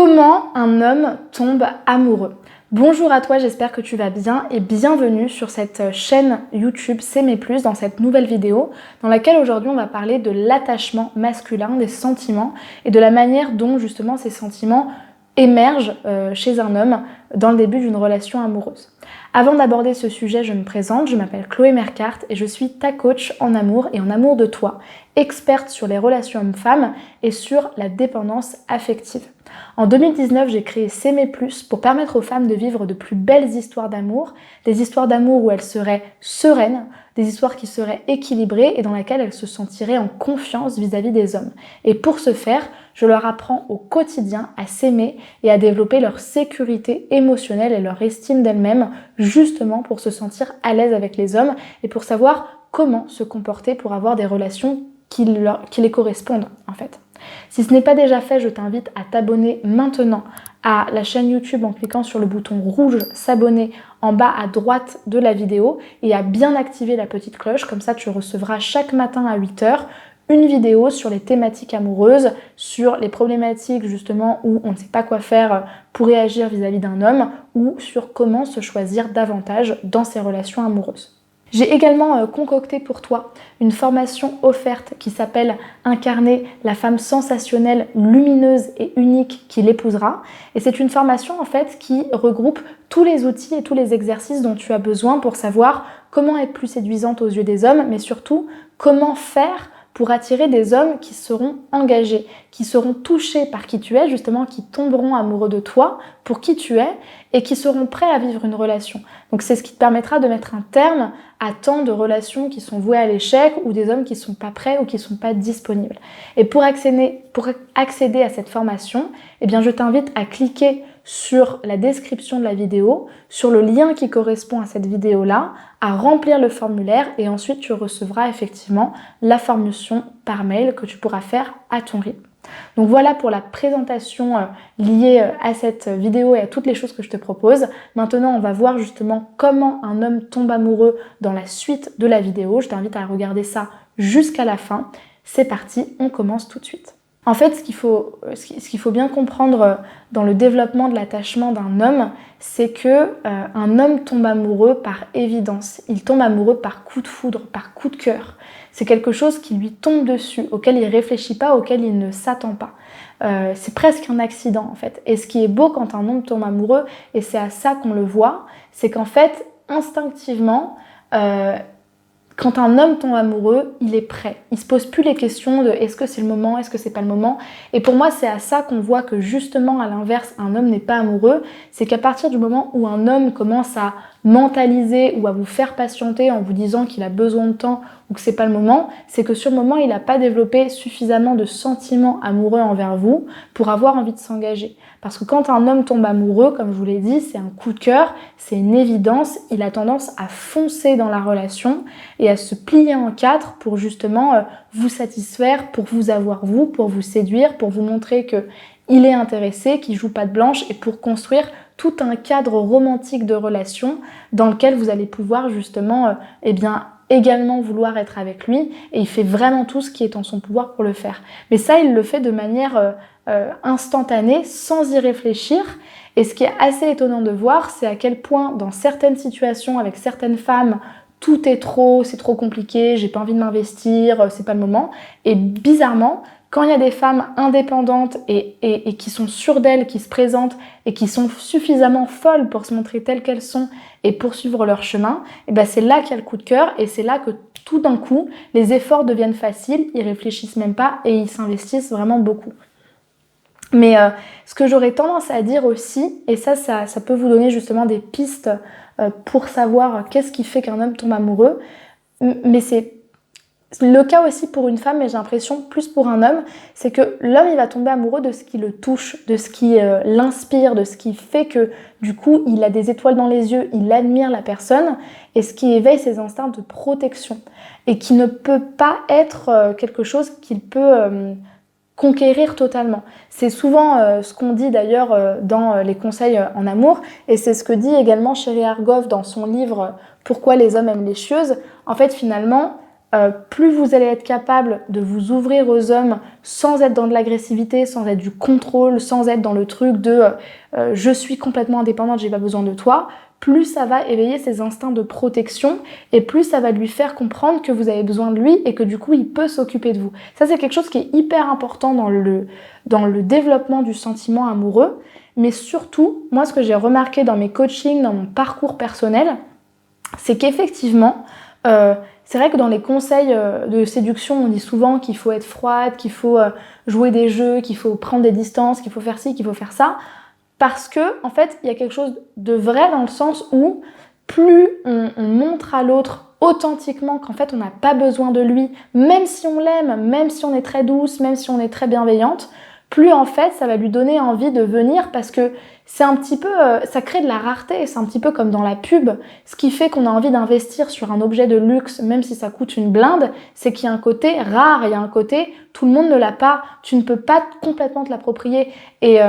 Comment un homme tombe amoureux? Bonjour à toi, j'espère que tu vas bien et bienvenue sur cette chaîne YouTube S'aimer plus dans cette nouvelle vidéo dans laquelle aujourd'hui on va parler de l'attachement masculin, des sentiments et de la manière dont justement ces sentiments émergent chez un homme dans le début d'une relation amoureuse. Avant d'aborder ce sujet, je me présente, je m'appelle Chloé Mercart et je suis ta coach en amour et en amour de toi, experte sur les relations hommes-femmes et sur la dépendance affective. En 2019, j'ai créé S'aimer plus pour permettre aux femmes de vivre de plus belles histoires d'amour, des histoires d'amour où elles seraient sereines, des histoires qui seraient équilibrées et dans lesquelles elles se sentiraient en confiance vis-à-vis des hommes. Et pour ce faire, je leur apprends au quotidien à s'aimer et à développer leur sécurité émotionnelle et leur estime d'elles-mêmes, justement pour se sentir à l'aise avec les hommes et pour savoir comment se comporter pour avoir des relations qui les correspondent en fait. Si ce n'est pas déjà fait, je t'invite à t'abonner maintenant à la chaîne YouTube en cliquant sur le bouton rouge s'abonner en bas à droite de la vidéo et à bien activer la petite cloche, comme ça tu recevras chaque matin à 8 h une vidéo sur les thématiques amoureuses, sur les problématiques justement où on ne sait pas quoi faire pour réagir vis-à-vis d'un homme ou sur comment se choisir davantage dans ses relations amoureuses. J'ai également concocté pour toi une formation offerte qui s'appelle « Incarner la femme sensationnelle, lumineuse et unique qui l'épousera ». Et c'est une formation en fait qui regroupe tous les outils et tous les exercices dont tu as besoin pour savoir comment être plus séduisante aux yeux des hommes, mais surtout comment faire pour attirer des hommes qui seront engagés, qui seront touchés par qui tu es, justement, qui tomberont amoureux de toi pour qui tu es et qui seront prêts à vivre une relation. Donc c'est ce qui te permettra de mettre un terme à tant de relations qui sont vouées à l'échec ou des hommes qui ne sont pas prêts ou qui ne sont pas disponibles. Et pour accéder à cette formation, eh bien, je t'invite à cliquer sur la description de la vidéo, sur le lien qui correspond à cette vidéo-là, à remplir le formulaire et ensuite tu recevras effectivement la formation par mail que tu pourras faire à ton rythme. Donc voilà pour la présentation liée à cette vidéo et à toutes les choses que je te propose. Maintenant, on va voir justement comment un homme tombe amoureux dans la suite de la vidéo. Je t'invite à regarder ça jusqu'à la fin. C'est parti, on commence tout de suite. En fait, ce qu'il faut bien comprendre dans le développement de l'attachement d'un homme, c'est que un homme tombe amoureux par évidence. Il tombe amoureux par coup de foudre, par coup de cœur. C'est quelque chose qui lui tombe dessus, auquel il ne réfléchit pas, auquel il ne s'attend pas. C'est presque un accident en fait. Et ce qui est beau quand un homme tombe amoureux, et c'est à ça qu'on le voit, c'est qu'en fait, instinctivement, quand un homme tombe amoureux, il est prêt. Il se pose plus les questions de est-ce que c'est le moment, est-ce que c'est pas le moment. Et pour moi, c'est à ça qu'on voit que justement, à l'inverse, un homme n'est pas amoureux. C'est qu'à partir du moment où un homme commence à mentaliser ou à vous faire patienter en vous disant qu'il a besoin de temps ou que c'est pas le moment, c'est que sur le moment, il n'a pas développé suffisamment de sentiments amoureux envers vous pour avoir envie de s'engager. Parce que quand un homme tombe amoureux, comme je vous l'ai dit, c'est un coup de cœur, c'est une évidence, il a tendance à foncer dans la relation et à se plier en quatre pour justement vous satisfaire, pour vous avoir vous, pour vous séduire, pour vous montrer qu'il est intéressé, qu'il joue patte blanche et pour construire tout un cadre romantique de relation dans lequel vous allez pouvoir justement également vouloir être avec lui et il fait vraiment tout ce qui est en son pouvoir pour le faire. Mais ça, il le fait de manière instantanée, sans y réfléchir. Et ce qui est assez étonnant de voir, c'est à quel point dans certaines situations avec certaines femmes, tout est trop, c'est trop compliqué, j'ai pas envie de m'investir, c'est pas le moment. Et bizarrement, quand il y a des femmes indépendantes et qui sont sûres d'elles, qui se présentent et qui sont suffisamment folles pour se montrer telles qu'elles sont et poursuivre leur chemin, et ben c'est là qu'il y a le coup de cœur et c'est là que tout d'un coup, les efforts deviennent faciles, ils réfléchissent même pas et ils s'investissent vraiment beaucoup. Mais ce que j'aurais tendance à dire aussi, et ça peut vous donner justement des pistes pour savoir qu'est-ce qui fait qu'un homme tombe amoureux, mais c'est le cas aussi pour une femme, mais j'ai l'impression plus pour un homme, c'est que l'homme il va tomber amoureux de ce qui le touche, de ce qui l'inspire, de ce qui fait que du coup il a des étoiles dans les yeux, il admire la personne et ce qui éveille ses instincts de protection et qui ne peut pas être quelque chose qu'il peut conquérir totalement. C'est souvent ce qu'on dit d'ailleurs dans les conseils en amour et c'est ce que dit également Sherry Argov dans son livre « Pourquoi les hommes aiment les chieuses ». En fait finalement, plus vous allez être capable de vous ouvrir aux hommes sans être dans de l'agressivité, sans être du contrôle, sans être dans le truc de je suis complètement indépendante, j'ai pas besoin de toi, plus ça va éveiller ses instincts de protection et plus ça va lui faire comprendre que vous avez besoin de lui et que du coup il peut s'occuper de vous. Ça c'est quelque chose qui est hyper important dans le développement du sentiment amoureux, mais surtout, moi ce que j'ai remarqué dans mes coachings, dans mon parcours personnel, c'est qu'effectivement, c'est vrai que dans les conseils de séduction, on dit souvent qu'il faut être froide, qu'il faut jouer des jeux, qu'il faut prendre des distances, qu'il faut faire ci, qu'il faut faire ça. Parce que, en fait, il y a quelque chose de vrai dans le sens où plus on montre à l'autre authentiquement qu'en fait on n'a pas besoin de lui, même si on l'aime, même si on est très douce, même si on est très bienveillante, plus en fait ça va lui donner envie de venir parce que c'est un petit peu, ça crée de la rareté, c'est un petit peu comme dans la pub, ce qui fait qu'on a envie d'investir sur un objet de luxe, même si ça coûte une blinde, c'est qu'il y a un côté rare, il y a un côté tout le monde ne l'a pas, tu ne peux pas complètement te l'approprier. Et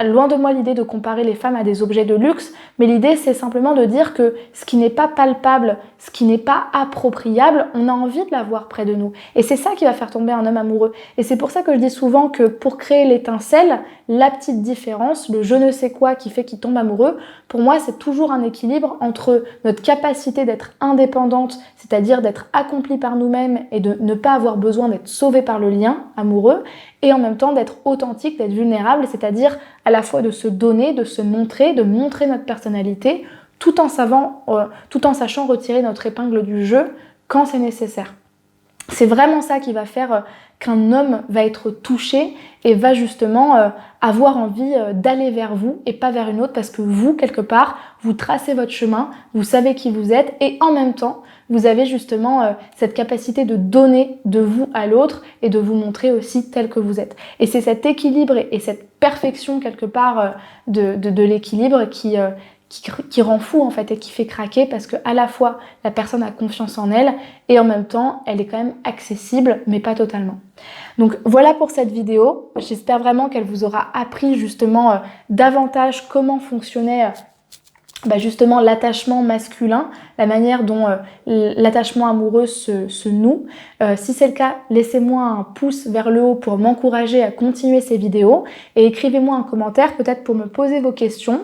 loin de moi l'idée de comparer les femmes à des objets de luxe, mais l'idée c'est simplement de dire que ce qui n'est pas palpable, ce qui n'est pas appropriable, on a envie de l'avoir près de nous. Et c'est ça qui va faire tomber un homme amoureux. Et c'est pour ça que je dis souvent que pour créer l'étincelle, la petite différence, le je ne sais quoi qui fait qu'il tombe amoureux, pour moi c'est toujours un équilibre entre notre capacité d'être indépendante, c'est-à-dire d'être accomplie par nous-mêmes et de ne pas avoir besoin d'être sauvée par le lien amoureux, et en même temps d'être authentique, d'être vulnérable, c'est-à-dire à la fois de se donner, de se montrer, de montrer notre personnalité, tout en sachant retirer notre épingle du jeu quand c'est nécessaire. C'est vraiment ça qui va faire qu'un homme va être touché et va justement avoir envie d'aller vers vous et pas vers une autre parce que vous, quelque part, vous tracez votre chemin, vous savez qui vous êtes et en même temps, vous avez justement cette capacité de donner de vous à l'autre et de vous montrer aussi tel que vous êtes. Et c'est cet équilibre et cette perfection quelque part de l'équilibre qui rend fou en fait et qui fait craquer parce que à la fois la personne a confiance en elle et en même temps elle est quand même accessible mais pas totalement. Donc voilà pour cette vidéo, j'espère vraiment qu'elle vous aura appris justement davantage comment fonctionnait justement l'attachement masculin, la manière dont l'attachement amoureux se noue. Si c'est le cas, laissez-moi un pouce vers le haut pour m'encourager à continuer ces vidéos et écrivez-moi un commentaire peut-être pour me poser vos questions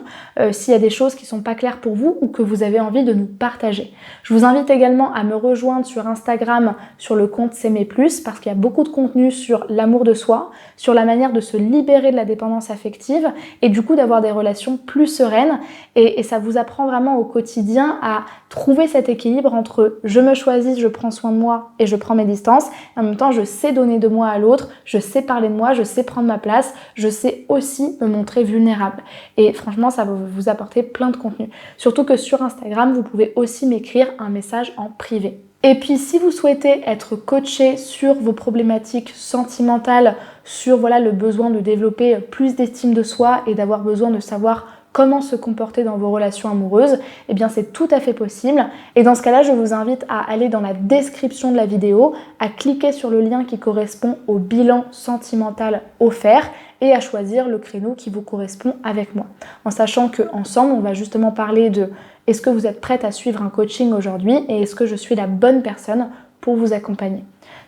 s'il y a des choses qui ne sont pas claires pour vous ou que vous avez envie de nous partager. Je vous invite également à me rejoindre sur Instagram sur le compte S'aimer plus parce qu'il y a beaucoup de contenu sur l'amour de soi, sur la manière de se libérer de la dépendance affective et du coup d'avoir des relations plus sereines et ça vous apprend vraiment au quotidien à trouver cet équilibre entre je me choisis, je prends soin de moi et je prends mes distances. En même temps, je sais donner de moi à l'autre, je sais parler de moi, je sais prendre ma place, je sais aussi me montrer vulnérable. Et franchement, ça va vous apporter plein de contenu. Surtout que sur Instagram, vous pouvez aussi m'écrire un message en privé. Et puis, si vous souhaitez être coaché sur vos problématiques sentimentales, sur le besoin de développer plus d'estime de soi et d'avoir besoin de savoir comment se comporter dans vos relations amoureuses, eh bien c'est tout à fait possible. Et dans ce cas-là, je vous invite à aller dans la description de la vidéo, à cliquer sur le lien qui correspond au bilan sentimental offert et à choisir le créneau qui vous correspond avec moi. En sachant qu'ensemble, on va justement parler de est-ce que vous êtes prête à suivre un coaching aujourd'hui et est-ce que je suis la bonne personne pour vous accompagner.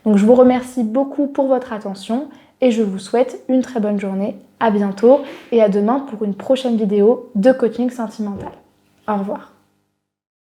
Donc je vous remercie beaucoup pour votre attention et je vous souhaite une très bonne journée. À bientôt et à demain pour une prochaine vidéo de coaching sentimental. Au revoir.